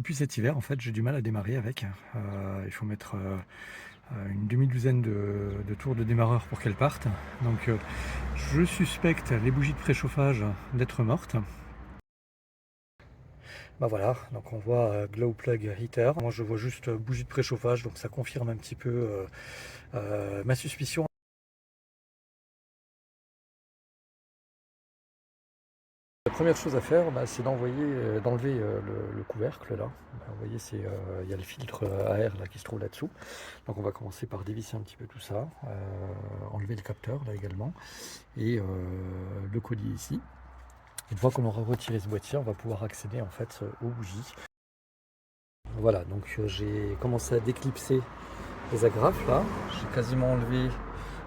Depuis cet hiver, en fait, j'ai du mal à démarrer avec. Il faut mettre une demi-douzaine de tours de démarreur pour qu'elle parte. Donc je suspecte les bougies de préchauffage d'être mortes. Bah voilà, donc on voit glow plug heater. Moi je vois juste bougie de préchauffage, donc ça confirme un petit peu ma suspicion. La première chose à faire, bah, c'est d'enlever le couvercle là. Bah, vous voyez, il y a le filtre à air là, qui se trouve là-dessous. Donc on va commencer par dévisser un petit peu tout ça, enlever le capteur là également, et le collier ici. Une fois qu'on aura retiré ce boîtier, on va pouvoir accéder en fait aux bougies. Voilà, donc j'ai commencé à déclipser les agrafes là. J'ai quasiment enlevé,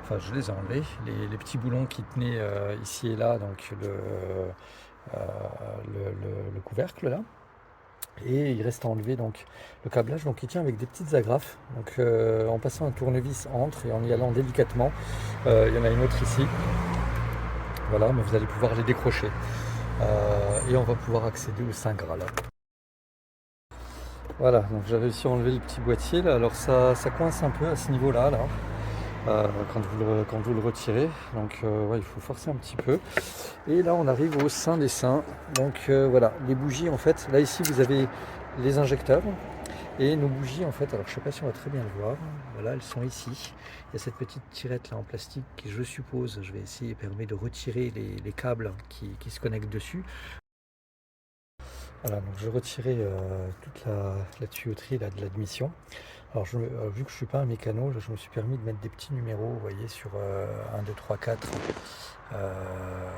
enfin je les ai enlevés, les petits boulons qui tenaient ici et là, donc le couvercle là. Et il reste à enlever donc le câblage, donc il tient avec des petites agrafes. Donc en passant un tournevis entre et en y allant délicatement, il y en a une autre ici. Voilà, mais vous allez pouvoir les décrocher. Et on va pouvoir accéder au Saint Graal. Voilà, donc j'ai réussi à enlever le petit boîtier là. Alors ça coince un peu à ce niveau-là, là, quand vous le retirez. Donc ouais, il faut forcer un petit peu. Et là on arrive au sein des saints. Donc voilà, les bougies en fait, là ici vous avez les injecteurs. Et nos bougies en fait, alors je ne sais pas si on va très bien le voir, voilà, elles sont ici. Il y a cette petite tirette là en plastique qui, je suppose, je vais essayer, permet de retirer les câbles qui se connectent dessus. Voilà, donc je retirais toute la tuyauterie là, de l'admission. Alors vu que je ne suis pas un mécano, je me suis permis de mettre des petits numéros, vous voyez, sur 1, 2, 3, 4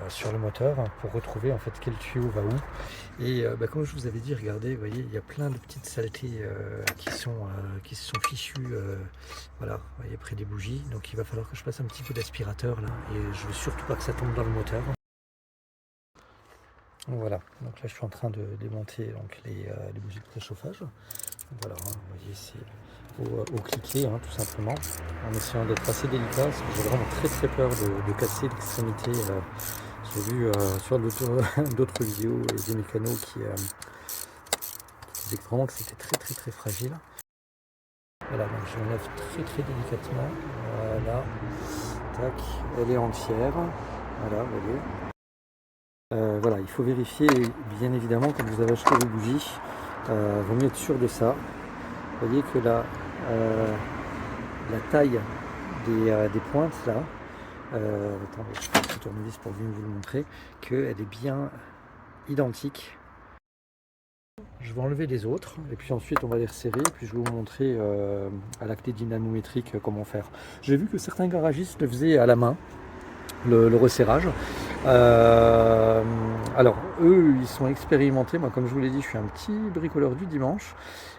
sur le moteur, hein, pour retrouver en fait quel tuyau va où. Et comme je vous avais dit, regardez, vous voyez, il y a plein de petites saletés qui se sont fichues, voilà, vous voyez, près des bougies. Donc il va falloir que je passe un petit peu d'aspirateur là, et je veux surtout pas que ça tombe dans le moteur. Voilà, donc là je suis en train de démonter donc, les bougies de préchauffage. Voilà, hein, vous voyez, c'est au cliquet, hein, tout simplement, en essayant d'être assez délicat, parce que j'ai vraiment très peur de casser l'extrémité. J'ai vu sur d'autres vidéos et des mécanos qui disaient vraiment que c'était très fragile. Voilà, donc je l'enlève très délicatement. Voilà, tac, elle est entière. Voilà, vous voyez. Voilà, il faut vérifier, bien évidemment, quand vous avez acheté vos bougies, vaut mieux être sûr de ça. Vous voyez que la taille des pointes là, attendez, je vais le tournevis pour bien vous le montrer, qu'elle est bien identique. Je vais enlever les autres et puis ensuite on va les resserrer, puis je vais vous montrer à la clé dynamométrique comment faire. J'ai vu que certains garagistes le faisaient à la main, le resserrage. Alors eux ils sont expérimentés, moi comme je vous l'ai dit je suis un petit bricoleur du dimanche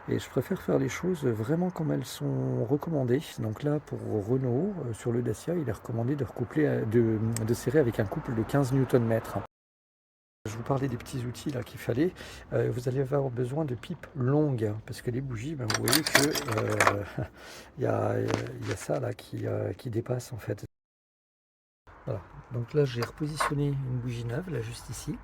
et je préfère faire les choses vraiment comme elles sont recommandées. Donc là pour Renault, sur le Dacia, il est recommandé de recoupler, de serrer avec un couple de 15 Nm. Je vous parlais des petits outils là qu'il fallait. Vous allez avoir besoin de pipes longues parce que les bougies, ben, vous voyez que il y a ça là qui dépasse en fait. Voilà, donc là j'ai repositionné une bougie neuve, là juste ici.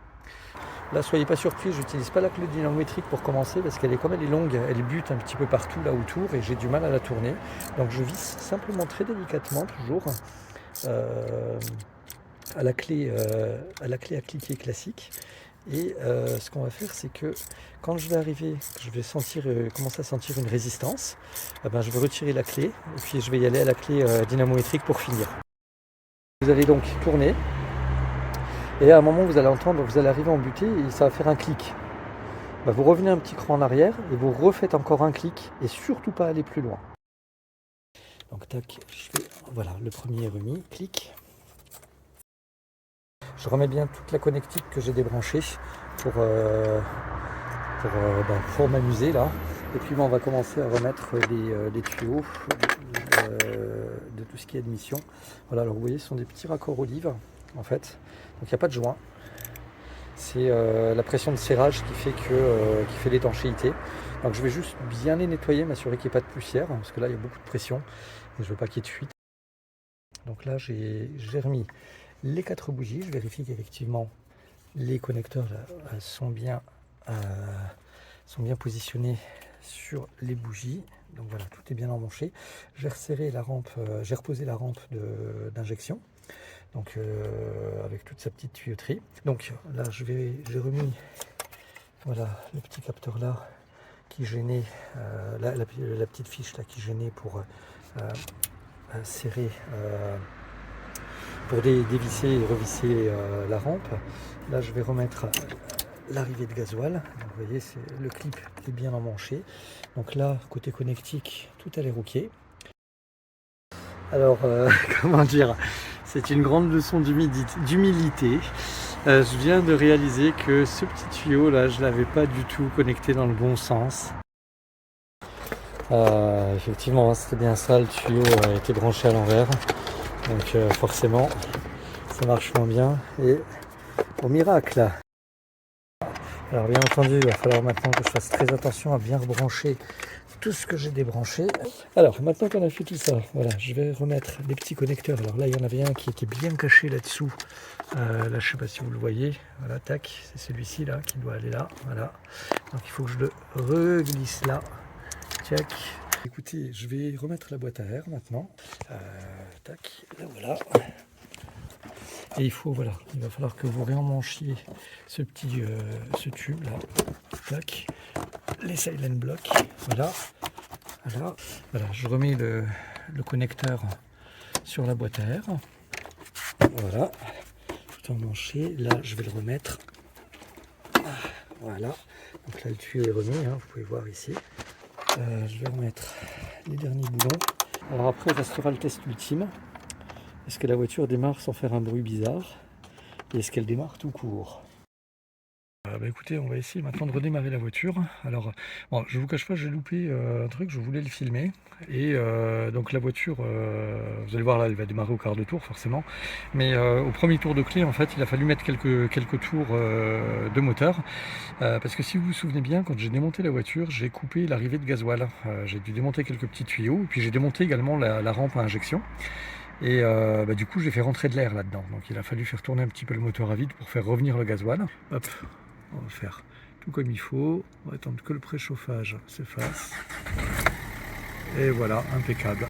Là soyez pas surpris, j'utilise pas la clé dynamométrique pour commencer parce qu'elle est, comme elle est longue, elle bute un petit peu partout là autour et j'ai du mal à la tourner. Donc je visse simplement très délicatement toujours à la clé à cliquer classique. Et ce qu'on va faire, c'est que quand je vais arriver, je vais sentir, commencer à sentir une résistance, ben, je vais retirer la clé et puis je vais y aller à la clé dynamométrique pour finir. Vous allez donc tourner et à un moment vous allez entendre, vous allez arriver en butée et ça va faire un clic. Ben, vous revenez un petit cran en arrière et vous refaites encore un clic et surtout pas aller plus loin. Donc tac, je fais, voilà, le premier est remis, clic. Je remets bien toute la connectique que j'ai débranchée pour m'amuser là. Et puis on va commencer à remettre les tuyaux de tout ce qui est admission. Voilà, alors vous voyez, ce sont des petits raccords olive en fait. Donc il n'y a pas de joint. C'est la pression de serrage qui fait l'étanchéité. Donc je vais juste bien les nettoyer, m'assurer qu'il n'y ait pas de poussière, parce que là il y a beaucoup de pression et je ne veux pas qu'il y ait de fuite. Donc là j'ai remis les 4 bougies, je vérifie qu'effectivement les connecteurs là, sont bien sont bien positionnés sur les bougies. Donc voilà, tout est bien emmanché. J'ai resserré la rampe, j'ai reposé la rampe d'injection. Donc avec toute sa petite tuyauterie. Donc là j'ai remis voilà le petit capteur là qui gênait, la petite fiche là qui gênait pour serrer, pour dévisser et revisser la rampe. Là je vais remettre l'arrivée de gasoil. Donc, vous voyez, le clip est bien emmanché. Donc là, côté connectique, tout a l'air ok. Alors, comment dire, c'est une grande leçon d'humilité. Je viens de réaliser que ce petit tuyau là, je ne l'avais pas du tout connecté dans le bon sens. Effectivement, c'était bien ça, le tuyau a été branché à l'envers. Donc forcément, ça marche moins bien. Et au miracle. Alors bien entendu, il va falloir maintenant que je fasse très attention à bien rebrancher tout ce que j'ai débranché. Alors maintenant qu'on a fait tout ça, voilà, je vais remettre les petits connecteurs. Alors là, il y en avait un qui était bien caché là-dessous. Là, je ne sais pas si vous le voyez. Voilà, tac, c'est celui-ci là qui doit aller là. Voilà. Donc il faut que je le reglisse là. Tac. Écoutez, je vais remettre la boîte à air maintenant. Tac, là voilà. Et il va falloir que vous réemmanchiez ce tube là, tac, les silent blocks, voilà, je remets le connecteur sur la boîte à air, voilà, tout emmanché, là je vais le remettre, voilà, donc là le tuyau est remis, hein, vous pouvez voir ici, je vais remettre les derniers boulons, alors après restera le test ultime. Est-ce que la voiture démarre sans faire un bruit bizarre? Et est-ce qu'elle démarre tout court? Écoutez, on va essayer maintenant de redémarrer la voiture. Alors, bon, je vous cache pas, j'ai loupé un truc, je voulais le filmer. Et donc la voiture, vous allez voir là, elle va démarrer au quart de tour forcément. Mais au premier tour de clé, en fait, il a fallu mettre quelques tours de moteur. Parce que si vous vous souvenez bien, quand j'ai démonté la voiture, j'ai coupé l'arrivée de gasoil. J'ai dû démonter quelques petits tuyaux. Et puis j'ai démonté également la rampe à injection. Et du coup j'ai fait rentrer de l'air là-dedans, donc il a fallu faire tourner un petit peu le moteur à vide pour faire revenir le gasoil. Hop, on va faire tout comme il faut, on va attendre que le préchauffage se fasse, et voilà, impeccable.